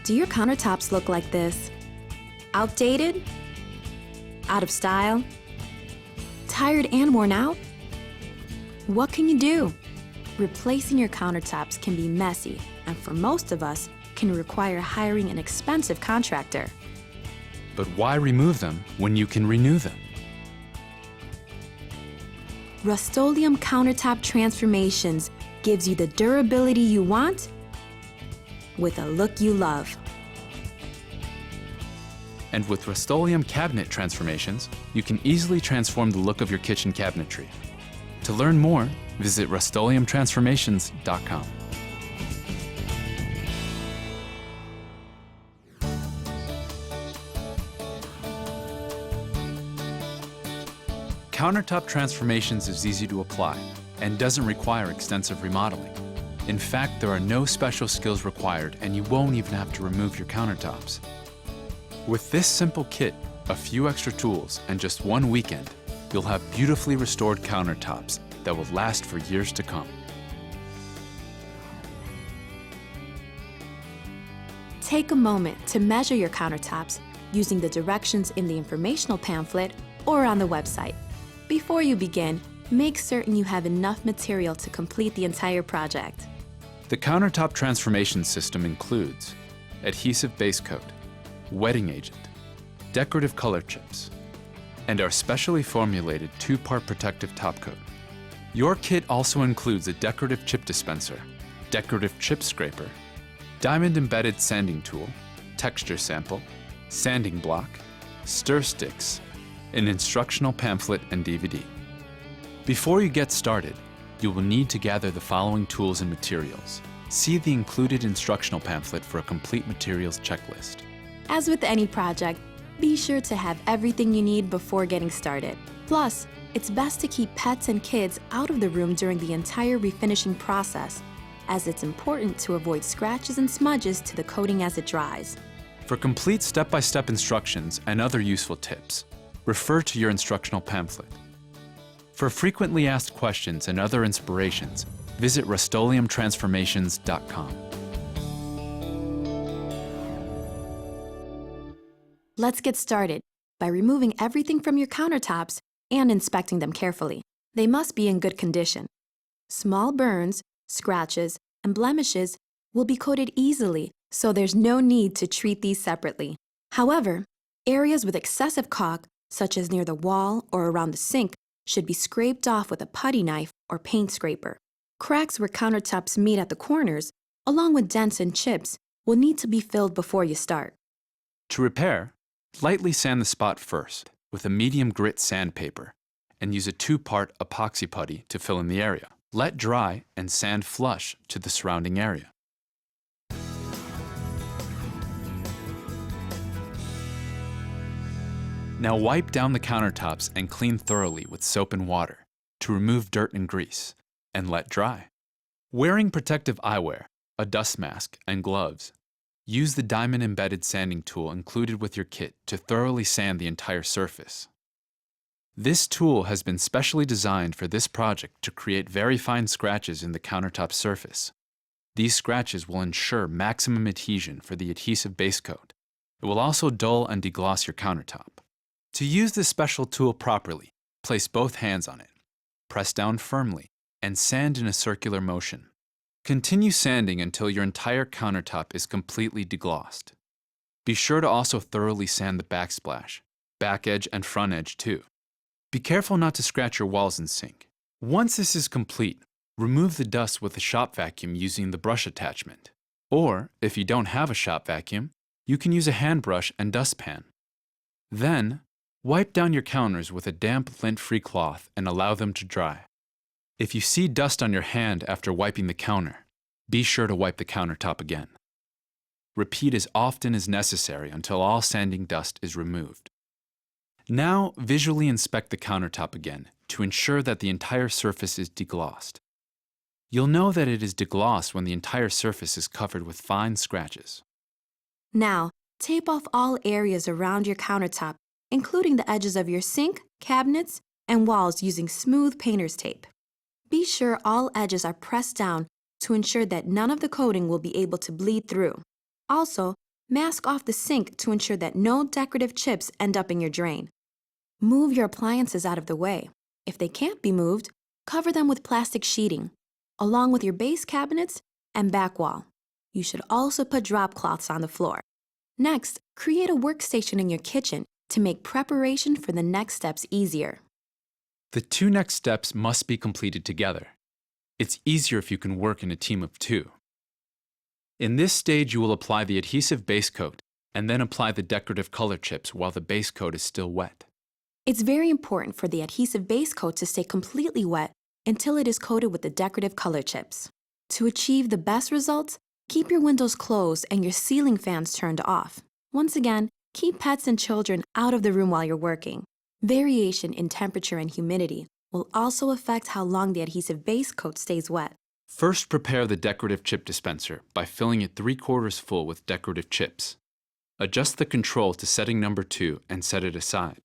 Do your countertops look like this? Outdated? Out of style? Tired and worn out? What can you do? Replacing your countertops can be messy, and for most of us, can require hiring an expensive contractor. But why remove them when you can renew them? Rust-Oleum Countertop Transformations gives you the durability you want with a look you love. And with Rust-Oleum cabinet transformations, you can easily transform the look of your kitchen cabinetry. To learn more, visit RustOleumTransformations.com. Countertop Transformations is easy to apply and doesn't require extensive remodeling. In fact, there are no special skills required, and you won't even have to remove your countertops. With this simple kit, a few extra tools, and just one weekend, you'll have beautifully restored countertops that will last for years to come. Take a moment to measure your countertops using the directions in the informational pamphlet or on the website. Before you begin, make certain you have enough material to complete the entire project. The Countertop Transformation system includes adhesive base coat, wetting agent, decorative color chips, and our specially formulated 2-part protective top coat. Your kit also includes a decorative chip dispenser, decorative chip scraper, diamond-embedded sanding tool, texture sample, sanding block, stir sticks, an instructional pamphlet and DVD. Before you get started, you will need to gather the following tools and materials. See the included instructional pamphlet for a complete materials checklist. As with any project, be sure to have everything you need before getting started. Plus, it's best to keep pets and kids out of the room during the entire refinishing process, as it's important to avoid scratches and smudges to the coating as it dries. For complete step-by-step instructions and other useful tips, refer to your instructional pamphlet. For frequently asked questions and other inspirations, visit RustOleumTransformations.com. Let's get started by removing everything from your countertops and inspecting them carefully. They must be in good condition. Small burns, scratches, and blemishes will be coated easily, so there's no need to treat these separately. However, areas with excessive caulk, such as near the wall or around the sink, should be scraped off with a putty knife or paint scraper. Cracks where countertops meet at the corners, along with dents and chips, will need to be filled before you start. To repair, lightly sand the spot first with a medium grit sandpaper and use a 2-part epoxy putty to fill in the area. Let dry and sand flush to the surrounding area. Now wipe down the countertops and clean thoroughly with soap and water to remove dirt and grease, and let dry. Wearing protective eyewear, a dust mask, and gloves, use the diamond-embedded sanding tool included with your kit to thoroughly sand the entire surface. This tool has been specially designed for this project to create very fine scratches in the countertop surface. These scratches will ensure maximum adhesion for the adhesive base coat. It will also dull and degloss your countertop. To use this special tool properly, place both hands on it, press down firmly, and sand in a circular motion. Continue sanding until your entire countertop is completely deglossed. Be sure to also thoroughly sand the backsplash, back edge and front edge too. Be careful not to scratch your walls and sink. Once this is complete, remove the dust with a shop vacuum using the brush attachment. Or, if you don't have a shop vacuum, you can use a hand brush and dustpan. Then, wipe down your counters with a damp, lint-free cloth and allow them to dry. If you see dust on your hand after wiping the counter, be sure to wipe the countertop again. Repeat as often as necessary until all sanding dust is removed. Now, visually inspect the countertop again to ensure that the entire surface is deglossed. You'll know that it is deglossed when the entire surface is covered with fine scratches. Now, tape off all areas around your countertop, including the edges of your sink, cabinets, and walls using smooth painter's tape. Be sure all edges are pressed down to ensure that none of the coating will be able to bleed through. Also, Mask off the sink to ensure that no decorative chips end up in your drain. Move your appliances out of the way. If they can't be moved, cover them with plastic sheeting, along with your base cabinets and back wall. You should also put drop cloths on the floor. Next, create a workstation in your kitchen to make preparation for the next steps easier. The two next steps must be completed together. It's easier if you can work in a team of two. In this stage, you will apply the adhesive base coat and then apply the decorative color chips while the base coat is still wet. It's very important for the adhesive base coat to stay completely wet until it is coated with the decorative color chips. To achieve the best results, keep your windows closed and your ceiling fans turned off. Once again, keep pets and children out of the room while you're working. Variation in temperature and humidity will also affect how long the adhesive base coat stays wet. First, prepare the decorative chip dispenser by filling it 3/4 full with decorative chips. Adjust the control to setting number 2 and set it aside.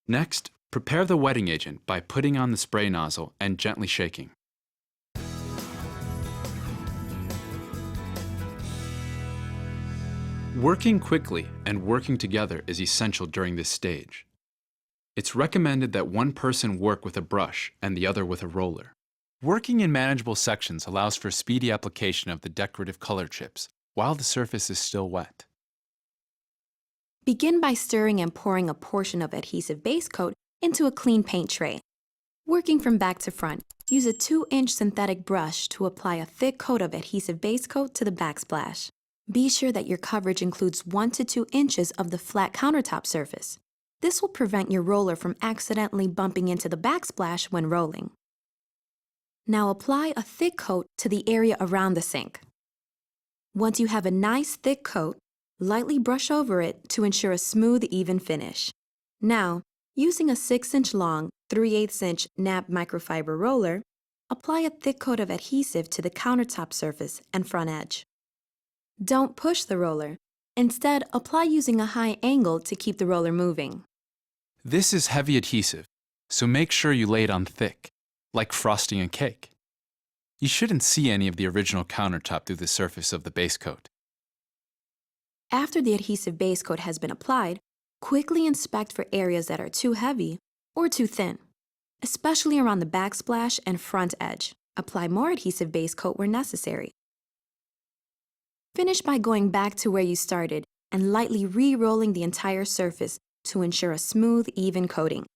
Next, prepare the wetting agent by putting on the spray nozzle and gently shaking. Working quickly and working together is essential during this stage. It's recommended that one person work with a brush and the other with a roller. Working in manageable sections allows for speedy application of the decorative color chips while the surface is still wet. Begin by stirring and pouring a portion of adhesive base coat into a clean paint tray. Working from back to front, use a 2-inch synthetic brush to apply a thick coat of adhesive base coat to the backsplash. Be sure that your coverage includes 1 to 2 inches of the flat countertop surface. This will prevent your roller from accidentally bumping into the backsplash when rolling. Now apply a thick coat to the area around the sink. Once you have a nice thick coat, lightly brush over it to ensure a smooth, even finish. Now, using a 6-inch long, 3/8 inch nap microfiber roller, apply a thick coat of adhesive to the countertop surface and front edge. Don't push the roller. Instead, apply using a high angle to keep the roller moving. This is heavy adhesive, so make sure you lay it on thick, like frosting a cake. You shouldn't see any of the original countertop through the surface of the base coat. After the adhesive base coat has been applied, quickly inspect for areas that are too heavy or too thin, especially around the backsplash and front edge. Apply more adhesive base coat where necessary. Finish by going back to where you started and lightly re-rolling the entire surface to ensure a smooth, even coating.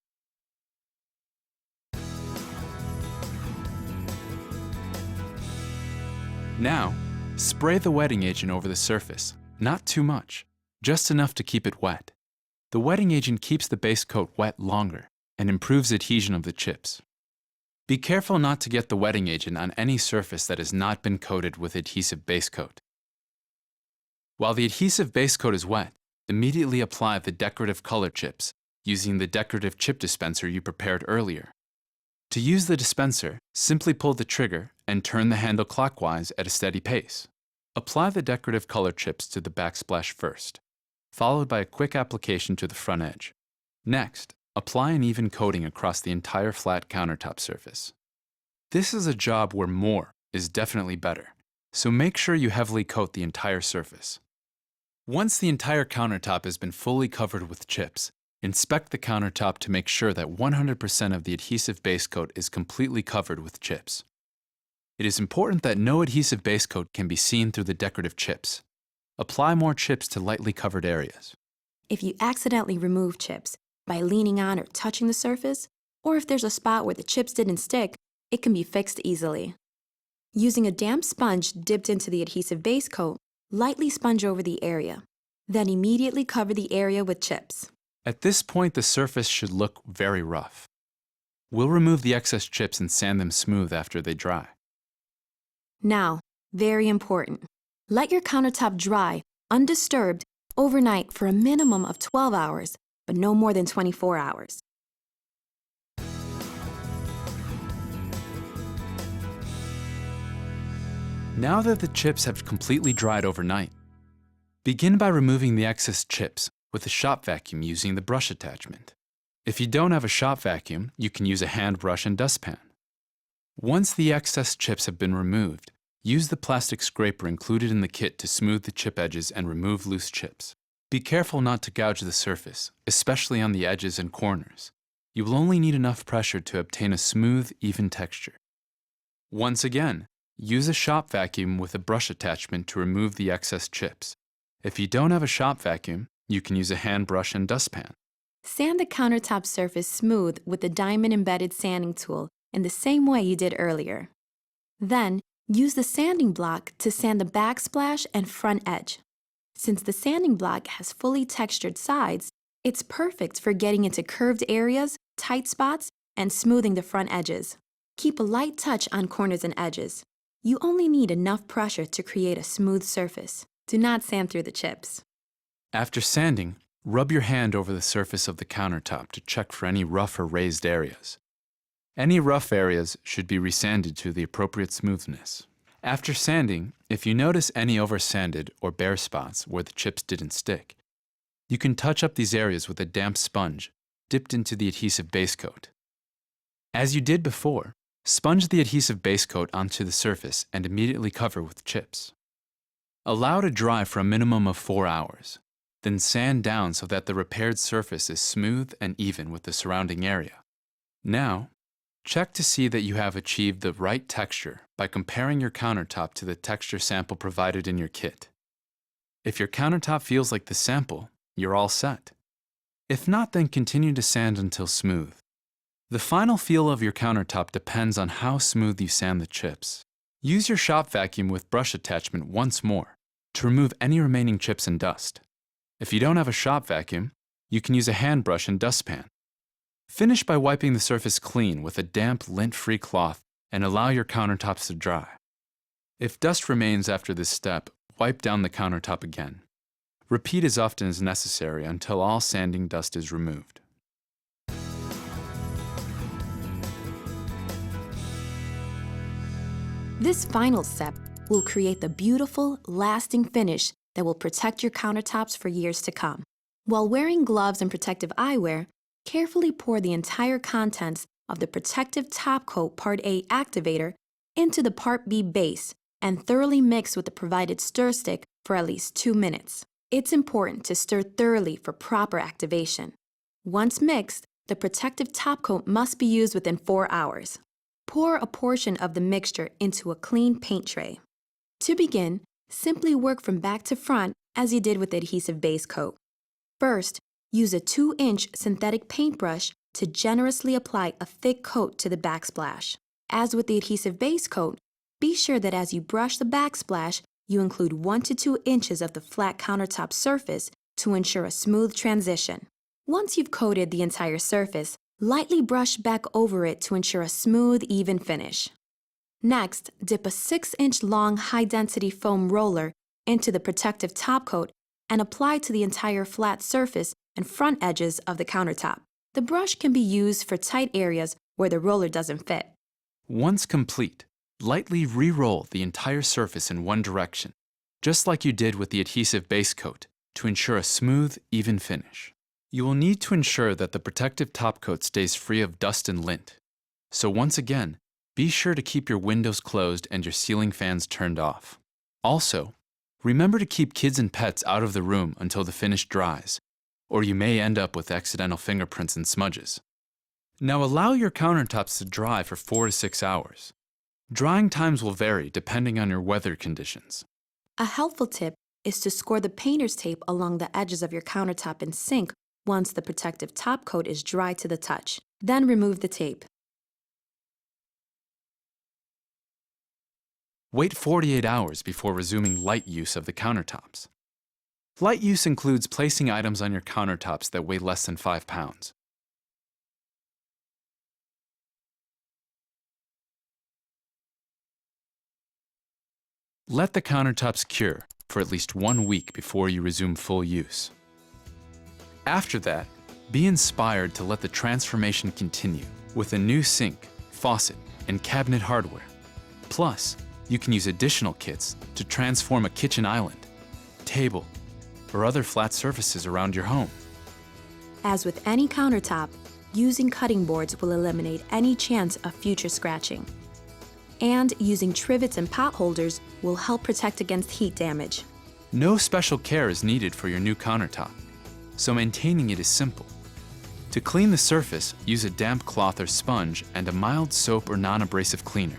Now, spray the wetting agent over the surface. Not too much, just enough to keep it wet. The wetting agent keeps the base coat wet longer and improves adhesion of the chips. Be careful not to get the wetting agent on any surface that has not been coated with adhesive base coat. While the adhesive base coat is wet, immediately apply the decorative color chips using the decorative chip dispenser you prepared earlier. To use the dispenser, simply pull the trigger and turn the handle clockwise at a steady pace. Apply the decorative color chips to the backsplash first, followed by a quick application to the front edge. Next, apply an even coating across the entire flat countertop surface. This is a job where more is definitely better, so make sure you heavily coat the entire surface. Once the entire countertop has been fully covered with chips, inspect the countertop to make sure that 100% of the adhesive base coat is completely covered with chips. It is important that no adhesive base coat can be seen through the decorative chips. Apply more chips to lightly covered areas. If you accidentally remove chips by leaning on or touching the surface, or if there's a spot where the chips didn't stick, it can be fixed easily. Using a damp sponge dipped into the adhesive base coat, lightly sponge over the area. Then immediately cover the area with chips. At this point, the surface should look very rough. We'll remove the excess chips and sand them smooth after they dry. Now, very important, let your countertop dry, undisturbed, overnight for a minimum of 12 hours, but no more than 24 hours. Now that the chips have completely dried overnight, begin by removing the excess chips with a shop vacuum using the brush attachment. If you don't have a shop vacuum, you can use a hand brush and dustpan. Once the excess chips have been removed, Use the plastic scraper included in the kit to smooth the chip edges and remove loose chips. Be careful not to gouge the surface, especially on the edges and corners. You will only need enough pressure to obtain a smooth, even texture. Once again, use a shop vacuum with a brush attachment to remove the excess chips. If you don't have a shop vacuum, you can use a hand brush and dustpan. Sand the countertop surface smooth with the diamond-embedded sanding tool in the same way you did earlier. Then, use the sanding block to sand the backsplash and front edge. Since the sanding block has fully textured sides, it's perfect for getting into curved areas, tight spots, and smoothing the front edges. Keep a light touch on corners and edges. You only need enough pressure to create a smooth surface. Do not sand through the chips. After sanding, rub your hand over the surface of the countertop to check for any rough or raised areas. Any rough areas should be resanded to the appropriate smoothness. After sanding, if you notice any oversanded or bare spots where the chips didn't stick, you can touch up these areas with a damp sponge dipped into the adhesive base coat. As you did before, sponge the adhesive base coat onto the surface and immediately cover with chips. Allow to dry for a minimum of 4 hours. Then sand down so that the repaired surface is smooth and even with the surrounding area. Now, check to see that you have achieved the right texture by comparing your countertop to the texture sample provided in your kit. If your countertop feels like the sample, you're all set. If not, then continue to sand until smooth. The final feel of your countertop depends on how smooth you sand the chips. Use your shop vacuum with brush attachment once more to remove any remaining chips and dust. If you don't have a shop vacuum, you can use a hand brush and dustpan. Finish by wiping the surface clean with a damp, lint-free cloth and allow your countertops to dry. If dust remains after this step, wipe down the countertop again. Repeat as often as necessary until all sanding dust is removed. This final step will create the beautiful, lasting finish that will protect your countertops for years to come. While wearing gloves and protective eyewear, carefully pour the entire contents of the Protective Top Coat Part A activator into the Part B base and thoroughly mix with the provided stir stick for at least 2 minutes. It's important to stir thoroughly for proper activation. Once mixed, the protective top coat must be used within 4 hours. Pour a portion of the mixture into a clean paint tray. To begin, simply work from back to front as you did with the adhesive base coat. First, use a 2-inch synthetic paintbrush to generously apply a thick coat to the backsplash. As with the adhesive base coat, be sure that as you brush the backsplash, you include 1 to 2 inches of the flat countertop surface to ensure a smooth transition. Once you've coated the entire surface, lightly brush back over it to ensure a smooth, even finish. Next, dip a 6-inch long high-density foam roller into the protective top coat and apply to the entire flat surface and front edges of the countertop. The brush can be used for tight areas where the roller doesn't fit. Once complete, lightly re-roll the entire surface in one direction, just like you did with the adhesive base coat, to ensure a smooth, even finish. You will need to ensure that the protective top coat stays free of dust and lint. So once again, be sure to keep your windows closed and your ceiling fans turned off. Also, remember to keep kids and pets out of the room until the finish dries, or you may end up with accidental fingerprints and smudges. Now allow your countertops to dry for 4 to 6 hours. Drying times will vary depending on your weather conditions. A helpful tip is to score the painter's tape along the edges of your countertop and sink once the protective top coat is dry to the touch. Then remove the tape. Wait 48 hours before resuming light use of the countertops. Light use includes placing items on your countertops that weigh less than 5 pounds. Let the countertops cure for at least 1 week before you resume full use. After that, be inspired to let the transformation continue with a new sink, faucet, and cabinet hardware. Plus, you can use additional kits to transform a kitchen island, table, or other flat surfaces around your home. As with any countertop, using cutting boards will eliminate any chance of future scratching. And using trivets and pot holders will help protect against heat damage. No special care is needed for your new countertop, so maintaining it is simple. To clean the surface, use a damp cloth or sponge and a mild soap or non-abrasive cleaner.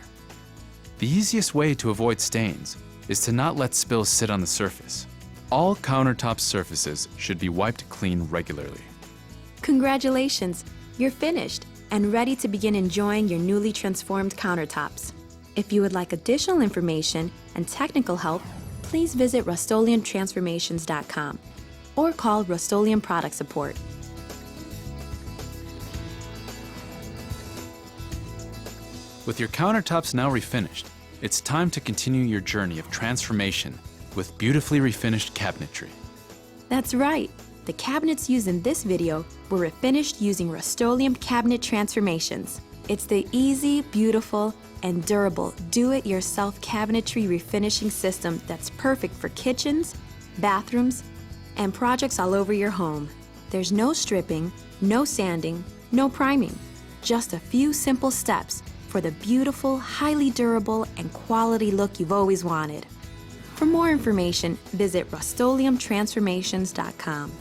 The easiest way to avoid stains is to not let spills sit on the surface. All countertop surfaces should be wiped clean regularly. Congratulations! You're finished and ready to begin enjoying your newly transformed countertops. If you would like additional information and technical help, please visit RustOleumTransformations.com or call Rust-Oleum Product Support. With your countertops now refinished, it's time to continue your journey of transformation with beautifully refinished cabinetry. That's right! The cabinets used in this video were refinished using Rust-Oleum Cabinet Transformations. It's the easy, beautiful, and durable do-it-yourself cabinetry refinishing system that's perfect for kitchens, bathrooms, and projects all over your home. There's no stripping, no sanding, no priming. Just a few simple steps for the beautiful, highly durable, and quality look you've always wanted. For more information, visit RustOleumTransformations.com.